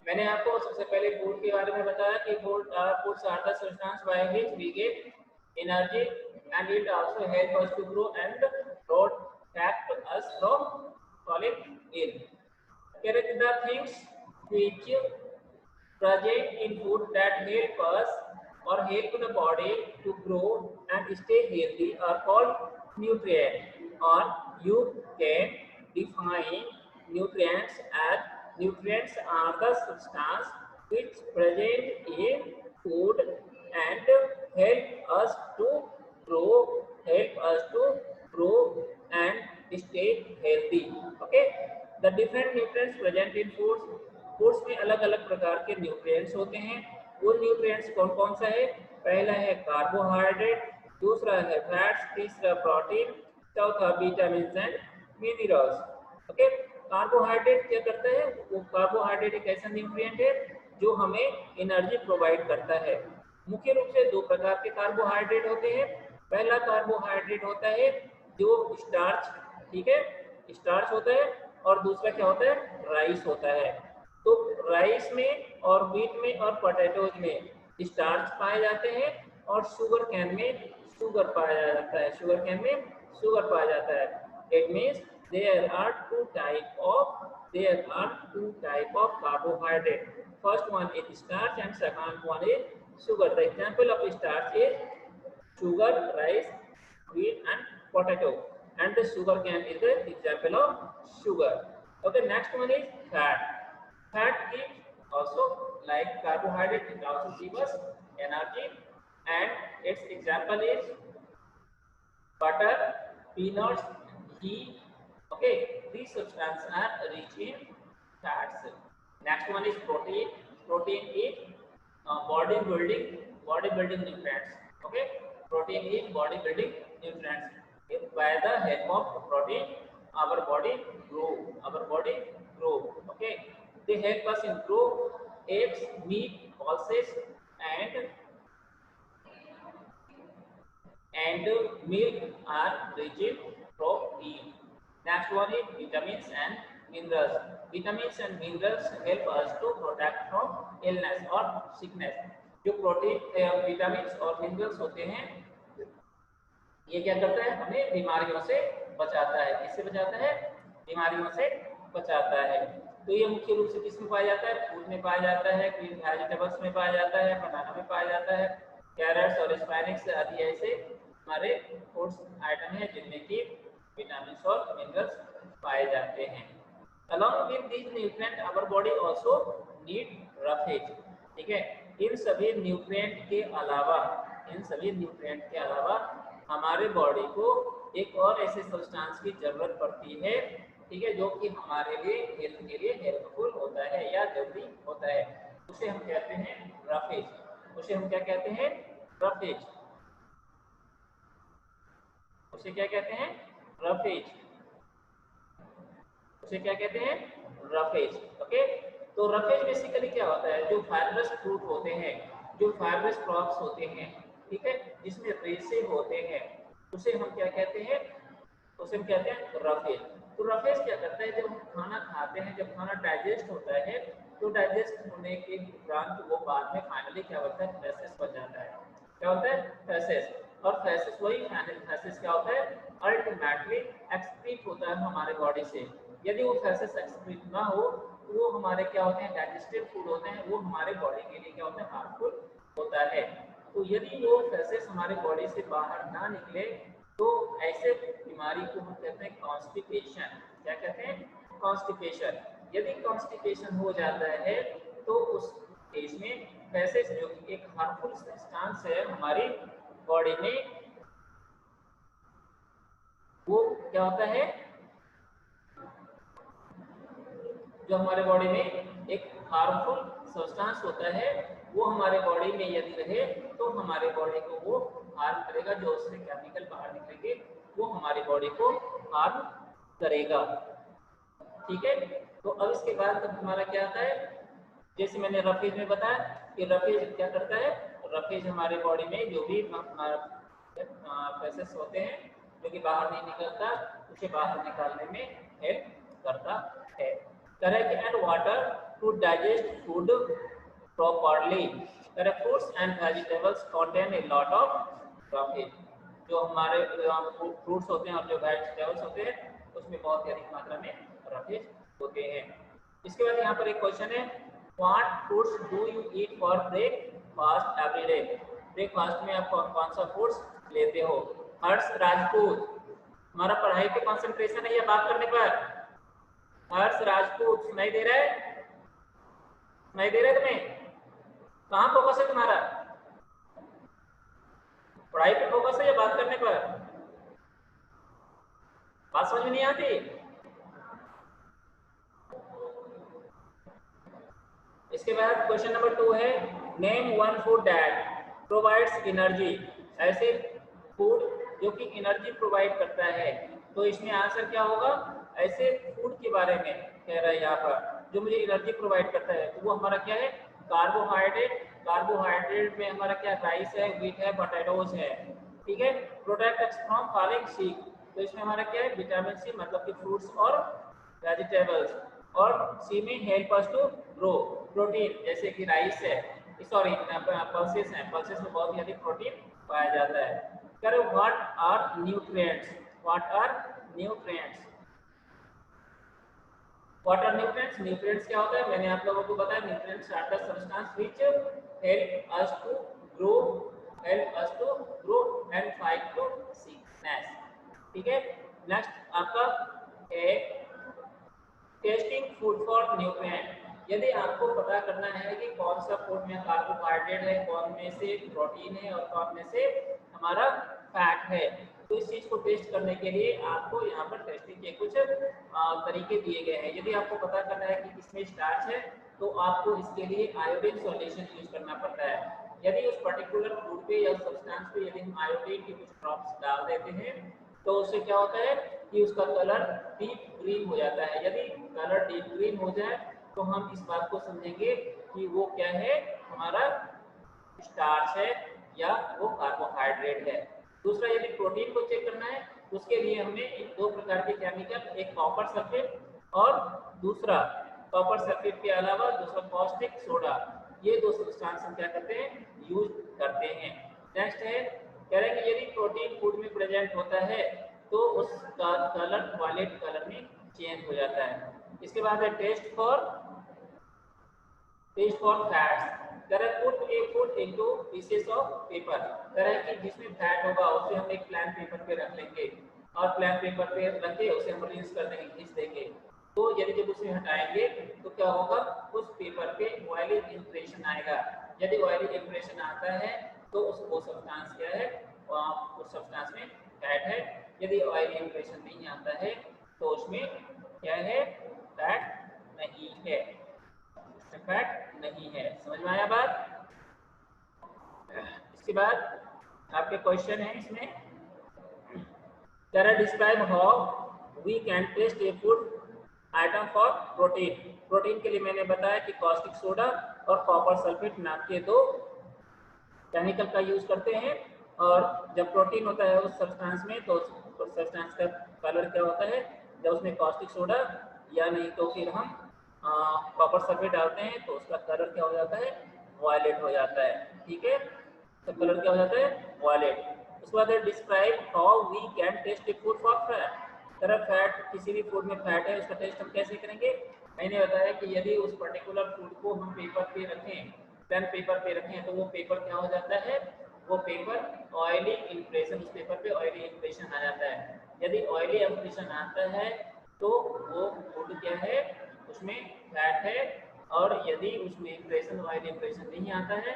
मैंने आपको सबसे पहले फूड के बारे में बताया कि foods are the substance by which we get energy and it also help us to grow and protect us from falling ill. Here are the things which present in food that help us or help the body to grow and stay healthy are called nutrients, or you can define nutrients as nutrients are the substance which present in food and help us to grow and stay healthy. Okay, the different nutrients present in foods में अलग अलग प्रकार के nutrients होते हैं। वो nutrients कौन कौन सा है? पहला है कार्बोहाइड्रेट, दूसरा है फैट्स, तीसरा प्रोटीन, चौथा vitamin and minerals. Okay, carbohydrate क्या करता है? वो कार्बोहाइड्रेट एक ऐसा न्यूट्रिएंट है जो हमें एनर्जी प्रोवाइड करता है। मुख्य रूप से दो प्रकार के कार्बोहाइड्रेट होते हैं। पहला कार्बोहाइड्रेट होता है जो स्टार्च, ठीक है, स्टार्च होता है, और दूसरा क्या होता है? राइस होता है। तो राइस में और व्हीट में और पोटैटोज में स्टार्च पाए जाते हैं और शुगर कैन में शुगर पाया जाता है, शुगर कैन में शुगर पाया जाता है। It means there are two type of carbohydrate. First one is starch and second one is sugar. The example of starch is sugar, rice, wheat and potato, and the sugar cane is the example of sugar. Okay, next one is fat. Fat gives also, like carbohydrate, it also gives us energy, and its example is butter, peanuts, ghee. Okay, these substances are rich in fats. Next one is protein. Protein is bodybuilding nutrients. Okay, protein is bodybuilding nutrients. If by the help of protein, our body grow. Okay, they help us in grow. Eggs, meat, pulses, and milk are rich in protein. Next one is vitamins and minerals. Vitamins and minerals help us to protect from illness or sickness. जो protein, vitamins और minerals होते हैं, ये क्या करता है? हमें बीमारियों से बचाता है। किससे बचाता है? बीमारियों से बचाता है। तो ये मुख्य रूप से किस में पाया जाता है? फूड में पाया जाता है, ग्रीन वेजिटेबल्स में पाया जाता है, बनाना में पाया जाता है, कैरेट्स और स्पाइनक्स आदि ऐसे हमारे फूड्स आइटम है जिनमें की विटामिन और मिनरल्स पाए जाते हैं। Along with these nutrients, our body also need roughage. ठीक है, इन सभी न्यूट्रिएंट के अलावा हमारे बॉडी को एक और ऐसे सब्सटेंस की जरूरत पड़ती है, ठीक है, जो कि हमारे लिए हेल्थ के लिए हेल्पफुल होता है या जरूरी होता है। उसे हम कहते हैं रफेज। उसे हम क्या कहते हैं? रफेज। उसे क्या कहते हैं? रफेज। उसे क्या कहते हैं? रफेज। ओके, तो रफेज बेसिकली क्या होता है? जो फाइबरस फ्रूट होते हैं, जो फाइबरस क्रॉप्स होते हैं, ठीक है, जिसमें रेशे होते हैं, उसे हम क्या कहते हैं? उसे हम कहते हैं रफेज। तो रफेज क्या करता है? जब हम खाना खाते हैं, जब खाना डाइजेस्ट होता है, तो डाइजेस्ट होने के उपरांत वो बाद में फाइनली क्या होता है? फैसेस बन जाता है। क्या होता है? फैसेस। और फैसेस वही फैसेस क्या होता है? अल्टीमेटली एक्सक्रीट होता है हमारे बॉडी से। यदि वो फैसेस एक्सक्रीट ना हो तो वो हमारे क्या होते हैं? डाइजेस्टिव फूड होते हैं, वो हमारे बॉडी के लिए क्या होता है? हार्मफुल होता है। तो यदि वो फैसेस हमारे बॉडी से बाहर ना निकले तो ऐसे बीमारी को हम कहते हैं कॉन्स्टिपेशन। क्या कहते हैं? कॉन्स्टिपेशन। यदि कॉन्स्टिपेशन हो जाता है तो उस केस में फैसेस, जो कि एक हार्मफुल सब्सटेंस है हमारी बॉडी में, वो क्या होता है? जो हमारे बॉडी में एक हार्मफुल सब्सटेंस होता है, वो हमारे बॉडी में यदि रहे तो हमारे बॉडी को वो हार्म करेगा। जो उससे केमिकल बाहर निकलेंगे वो हमारी बॉडी को हार्म करेगा। ठीक है, तो अब इसके बाद हमारा क्या आता है? जैसे मैंने रफेज में बताया कि रफेज क्या करता है? रफेज हमारे बॉडी में जो भी फैसेस होते हैं जो कि बाहर नहीं निकलता, उसे बाहर निकालने में हेल्प करता है। Correct. And water to digest food properly. Fruits and vegetables contain a lot of roughage. जो हमारे फ्रूट्स होते हैं और जो वेजिटेबल्स होते हैं उसमें बहुत ही अधिक मात्रा में रफेज होते हैं। इसके बाद यहाँ पर एक क्वेश्चन है, what foods do you eat for breakfast every day? Breakfast में आप कौन कौन सा फूड्स लेते हो? हर्ष राजपूत, हमारा पढ़ाई पे कंसंट्रेशन है या बात करने पर? हर्ष राजपूत सुनाई दे रहा है? सुनाई दे रहा है तुम्हें? कहाँ फोकस है तुम्हारा? पढ़ाई पे फोकस है या बात करने पर? बात समझ में नहीं आती? इसके बाद क्वेश्चन नंबर 2 है, name one food that provides energy. ऐसे फूड जो कि एनर्जी प्रोवाइड करता है। तो इसमें आंसर क्या होगा? ऐसे फूड के बारे में कह रहा है यहाँ पर जो मुझे एनर्जी प्रोवाइड करता है, तो वो हमारा क्या है? कार्बोहाइड्रेट। कार्बोहाइड्रेट में हमारा क्या? राइस है, व्हीट है, पोटैटोज है, ठीक है। प्रोटेक्ट अस फ्रॉम फॉलिंग सिक, तो इसमें हमारा क्या है? विटामिन सी, मतलब कि फ्रूट्स और वेजिटेबल्स। और सी में help us to grow. Protein जैसे कि राइस है, सॉरी पल्सेस है, पल्सेस में बहुत ही अधिक प्रोटीन पाया जाता है। करो what are nutrients? What are nutrients? What are nutrients? Nutrients क्या होता है? मैंने आप लोगों को बताया, nutrients are the substance which help us to grow and fight to sickness, ठीक है। नेक्स्ट आपका है टेस्टिंग फूड फॉर न्यूट्रिएंट। यदि आपको पता करना है कि कौन सा फूड में कार्बोहाइड्रेट है, कौन में से प्रोटीन है और कौन में से हमारा फैट है, तो इस चीज को टेस्ट करने के लिए आपको यहाँ पर टेस्टिंग के कुछ तरीके दिए गए हैं। यदि आपको पता करना है कि किसमें स्टार्च है, तो आपको इसके लिए आयोडीन सॉल्यूशन यूज करना पड़ता है। यदि उस पर्टिकुलर फूड पे या सब्सटेंस पे यदि हम आयोडीन के कुछ ड्रॉप्स डाल देते हैं, तो उससे क्या होता है कि उसका कलर डीप ग्रीन हो जाता है। यदि कलर डीप ग्रीन हो जाए तो हम इस बात को समझेंगे कि वो क्या है? हमारा स्टार्च है या वो कार्बोहाइड्रेट है। दूसरा, यदि प्रोटीन को चेक करना है तो उसके लिए हमें दो प्रकार के केमिकल, एक कॉपर सल्फेट और दूसरा कॉपर सल्फेट के अलावा दूसरा कॉस्टिक सोडा, ये दो सब्सटेंस हम क्या करते हैं? यूज करते हैं। नेक्स्ट है, कह रहे हैं कि यदि प्रोटीन फूड में प्रेजेंट होता है तो उसका कलर वायलेट कलर में चेंज हो जाता है। इसके बाद है test for fats. Put a food into pieces of paper. कि जिसमें फैट होगा उसे हम एक प्लान पेपर पे रख लेंगे और प्लान पेपर पे रख के उसे हम रिलीज कर देंगे, खींच देंगे। तो यदि जब उसे हटाएंगे तो क्या होगा? उस पेपर पे ऑयली इंप्रेशन आएगा। यदि ऑयली इंप्रेशन आता है तो वो सब्सटेंस क्या है? उस सब्सटेंस में फैट है। यदि ऑयली इंप्रेशन नहीं आता है तो उसमें क्या है? फैट नहीं है, फैट नहीं है। समझ में आया बात? इसके बाद आपके क्वेश्चन है इसमें, describe how we can test a food item for protein. Protein के लिए मैंने बताया कि कॉस्टिक सोडा और कॉपर सल्फेट नाम के दो केमिकल का यूज करते हैं। और जब प्रोटीन होता है उस सब्सटेंस में तो उस सब्सटेंस का कलर क्या होता है? जब उसमें कॉस्टिक सोडा या नहीं तो फिर हम कॉपर सल्फेट डालते हैं तो उसका कलर क्या हो जाता है? वायलेट हो जाता है, ठीक है। तो कलर क्या हो जाता है? वायलेट। उसके बाद describe how we can test a food for fat. Fat, किसी भी फूड में फैट है उसका टेस्ट हम कैसे करेंगे? मैंने बताया कि यदि उस पर्टिकुलर फूड को हम पेपर पे रखें, पेन पेपर पे रखें, तो वो पेपर क्या हो जाता है? वो पेपर ऑयली इंप्रेशन, उस पेपर पे ऑयली इंप्रेशन आ जाता है। यदि ऑयली इंप्रेशन आता है तो वो फूड क्या है? उसमें फैट है। और यदि उसमें इंप्रेशन ऑयल इंप्रेशन नहीं आता है